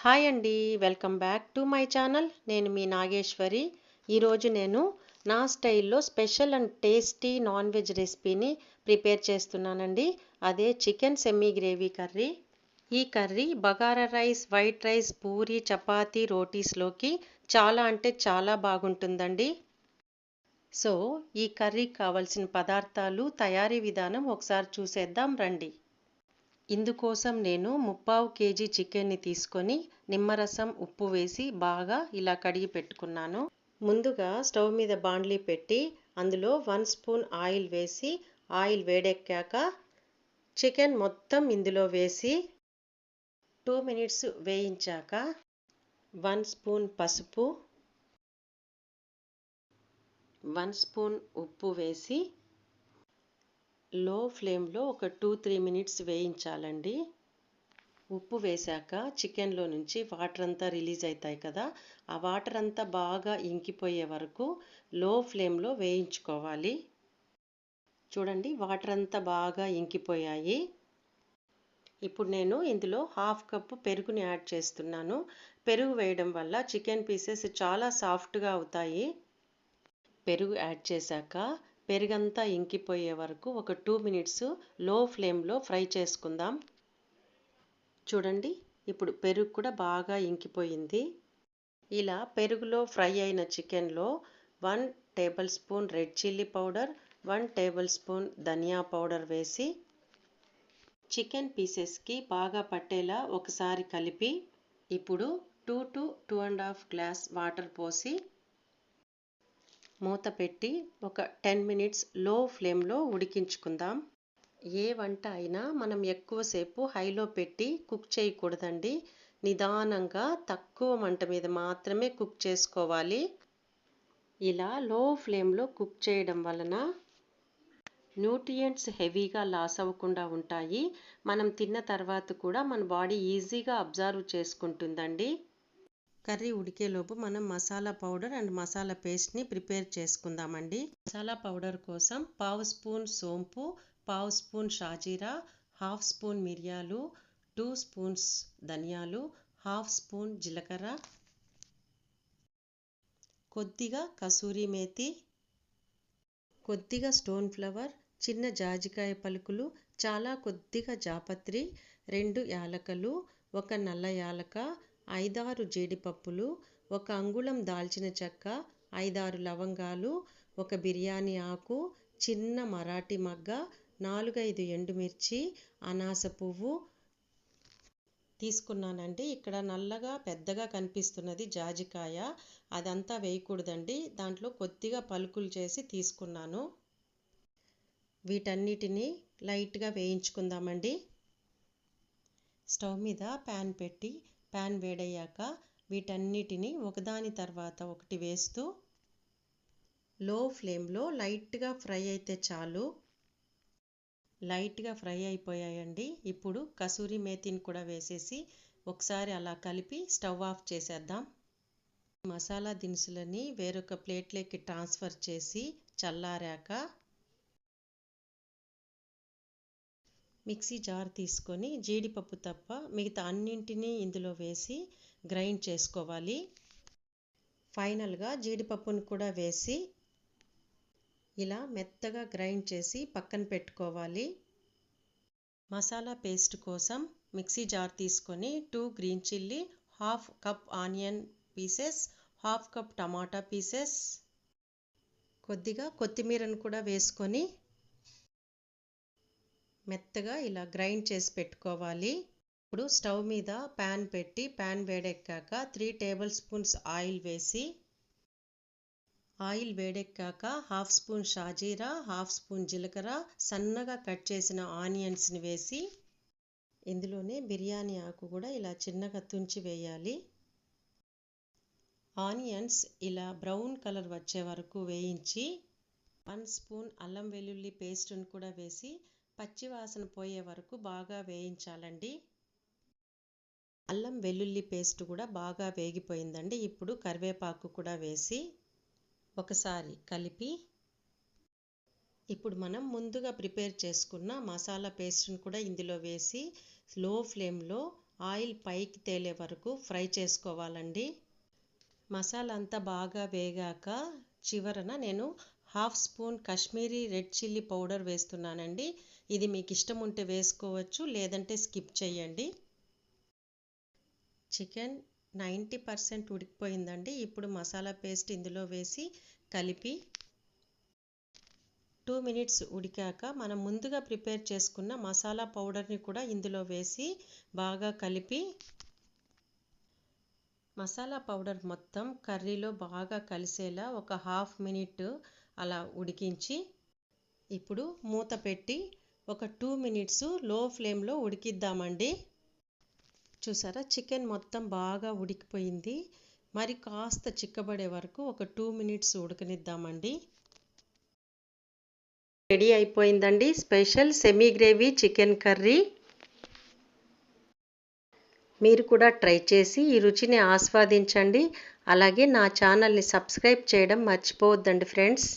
Hi అండి, welcome back to my channel. నేను మీ నాగేశ్వరి. ఈరోజు నేను నా స్టైల్లో special and tasty non veg రెసిపీని ప్రిపేర్ చేస్తున్నానండి. అదే చికెన్ సెమీ గ్రేవీ కర్రీ. ఈ curry bagara rice, white rice, puri, chapati, రోటీస్లోకి చాలా అంటే చాలా బాగుంటుందండి. సో ఈ కర్రీకి కావలసిన పదార్థాలు, తయారీ విధానం ఒకసారి చూసేద్దాం రండి. ఇందుకోసం నేను 3/4 కేజీ చికెన్ని తీసుకొని నిమ్మరసం, ఉప్పు వేసి బాగా ఇలా కడిగి పెట్టుకున్నాను. ముందుగా స్టవ్ మీద బాండ్లీ పెట్టి అందులో 1 స్పూన్ ఆయిల్ వేసి, ఆయిల్ వేడెక్కాక చికెన్ మొత్తం ఇందులో వేసి 2 మినిట్స్ వేయించాక 1 స్పూన్ పసుపు, 1 స్పూన్ ఉప్పు వేసి లో ఫ్లేమ్లో ఒక 2-3 మినిట్స్ వేయించాలండి. ఉప్పు వేశాక చికెన్లో నుంచి వాటర్ అంతా రిలీజ్ అవుతాయి కదా, ఆ వాటర్ అంతా బాగా ఇంకిపోయే వరకు లో ఫ్లేమ్లో వేయించుకోవాలి. చూడండి, వాటర్ అంతా బాగా ఇంకిపోయాయి. ఇప్పుడు నేను ఇందులో 1/2 కప్పు పెరుగుని యాడ్ చేస్తున్నాను. పెరుగు వేయడం వల్ల చికెన్ పీసెస్ చాలా సాఫ్ట్గా అవుతాయి. పెరుగు యాడ్ చేశాక పెరుగంతా ఇంకిపోయే వరకు ఒక 2 మినిట్స్ లో ఫ్లేమ్లో ఫ్రై చేసుకుందాం. చూడండి, ఇప్పుడు పెరుగు కూడా బాగా ఇంకిపోయింది. ఇలా పెరుగులో ఫ్రై అయిన చికెన్లో 1 tablespoon red chilli powder, 1 tablespoon ధనియా పౌడర్ వేసి చికెన్ పీసెస్కి బాగా పట్టేలా ఒకసారి కలిపి ఇప్పుడు 2 to 2.5 గ్లాస్ వాటర్ పోసి మూత పెట్టి ఒక 10 మినిట్స్ లో ఫ్లేమ్లో ఉడికించుకుందాం. ఏ వంట అయినా మనం ఎక్కువసేపు హైలో పెట్టి కుక్ చేయకూడదండి. నిదానంగా తక్కువ మంట మీద మాత్రమే కుక్ చేసుకోవాలి. ఇలా లో ఫ్లేమ్లో కుక్ చేయడం వలన న్యూట్రియంట్స్ హెవీగా లాస్ అవ్వకుండా ఉంటాయి. మనం తిన్న తర్వాత కూడా మన బాడీ ఈజీగా అబ్జర్వ్ చేసుకుంటుందండి. కర్రీ ఉడికేలోపు మనం మసాలా పౌడర్ అండ్ మసాలా పేస్ట్ని ప్రిపేర్ చేసుకుందామండి. మసాలా పౌడర్ కోసం 1/2 స్పూన్ సోంపు, 1/2 స్పూన్ షాజీరా, 1/2 స్పూన్ మిరియాలు, 2 స్పూన్స్ ధనియాలు, 1/2 స్పూన్ జీలకర్ర, కొద్దిగా కసూరి మేతి, కొద్దిగా స్టోన్ ఫ్లవర్, చిన్న జాజికాయ పలుకులు, చాలా కొద్దిగా జాపత్రి, 2 యాలకలు, 1 నల్ల యాలక, 5-6 జీడిపప్పులు, 1 అంగుళం దాల్చిన చెక్క, 5-6 లవంగాలు, 1 బిర్యానీ ఆకు, చిన్న మరాఠీ మగ్గ, 4-5 ఎండుమిర్చి, అనాస పువ్వు తీసుకున్నానండి. ఇక్కడ నల్లగా పెద్దగా కనిపిస్తున్నది జాజికాయ, అదంతా వేయకూడదండి. దాంట్లో కొద్దిగా పలుకులు చేసి తీసుకున్నాను. వీటన్నిటిని లైట్గా వేయించుకుందామండి. స్టవ్ మీద ప్యాన్ పెట్టి ప్యాన్ వేడయ్యాక వీటన్నిటిని ఒకదాని తర్వాత ఒకటి వేస్తూ లో ఫ్లేమ్లో లైట్గా ఫ్రై అయితే చాలు. లైట్గా ఫ్రై అయిపోయాయండి. ఇప్పుడు కసూరి మేతిని కూడా వేసేసి ఒకసారి అలా కలిపి స్టవ్ ఆఫ్ చేసేద్దాం. మసాలా దినుసులని వేరొక ప్లేట్లోకి ట్రాన్స్ఫర్ చేసి చల్లారాక మిక్సీ జార్ తీసుకొని జీడిపప్పు తప్ప మిగతా అన్నింటినీ ఇందులో వేసి గ్రైండ్ చేసుకోవాలి. ఫైనల్గా జీడిపప్పును కూడా వేసి ఇలా మెత్తగా గ్రైండ్ చేసి పక్కన పెట్టుకోవాలి. మసాలా పేస్ట్ కోసం మిక్సీ జార్ తీసుకొని 2 green chilli, 1/2 cup onion pieces, 1/2 cup టమాటా పీసెస్, కొద్దిగా కొత్తిమీరను కూడా వేసుకొని మెత్తగా ఇలా గ్రైండ్ చేసి పెట్టుకోవాలి. ఇప్పుడు స్టవ్ మీద ప్యాన్ పెట్టి ప్యాన్ వేడెక్కాక 3 టేబుల్ స్పూన్స్ ఆయిల్ వేసి ఆయిల్ వేడెక్కాక 1/2 స్పూన్ షాజీరా, 1/2 స్పూన్ జీలకర్ర, సన్నగా కట్ చేసిన ఆనియన్స్ని వేసి ఇందులోనే బిర్యానీ ఆకు కూడా ఇలా చిన్నగా తుంచి వేయాలి. ఆనియన్స్ ఇలా బ్రౌన్ కలర్ వచ్చే వరకు వేయించి 1 స్పూన్ అల్లం వెల్లుల్లి పేస్ట్ను కూడా వేసి పచ్చివాసన పోయే వరకు బాగా వేయించాలండి. అల్లం వెల్లుల్లి పేస్ట్ కూడా బాగా వేగిపోయిందండి. ఇప్పుడు కరివేపాకు కూడా వేసి ఒకసారి కలిపి ఇప్పుడు మనం ముందుగా ప్రిపేర్ చేసుకున్న మసాలా పేస్ట్ని కూడా ఇందులో వేసి లో ఫ్లేమ్లో ఆయిల్ పైకి తేలే వరకు ఫ్రై చేసుకోవాలండి. మసాలా అంతా బాగా వేగాక చివరన నేను 1/2 spoon Kashmiri red chilli powder వేస్తున్నానండి. ఇది మీకు ఇష్టం ఉంటే వేసుకోవచ్చు, లేదంటే స్కిప్ చేయండి. చికెన్ 90% ఉడికిపోయిందండి. ఇప్పుడు మసాలా పేస్ట్ ఇందులో వేసి కలిపి 2 మినిట్స్ ఉడికాక మనం ముందుగా ప్రిపేర్ చేసుకున్న మసాలా పౌడర్ని కూడా ఇందులో వేసి బాగా కలిపి మసాలా పౌడర్ మొత్తం కర్రీలో బాగా కలిసేలా ఒక 1/2 మినిట్ అలా ఉడికించి ఇప్పుడు మూత పెట్టి ఒక 2 మినిట్స్ లో ఫ్లేమ్లో ఉడికిద్దామండి. చూసారా, చికెన్ మొత్తం బాగా ఉడికిపోయింది. మరి కాస్త చిక్కబడే వరకు ఒక 2 మినిట్స్ ఉడకనిద్దామండి. రెడీ అయిపోయిందండి special semi gravy chicken curry. మీరు కూడా ట్రై చేసి ఈ రుచిని ఆస్వాదించండి. అలాగే నా ఛానల్ని సబ్స్క్రైబ్ చేయడం మర్చిపోవద్దండి ఫ్రెండ్స్.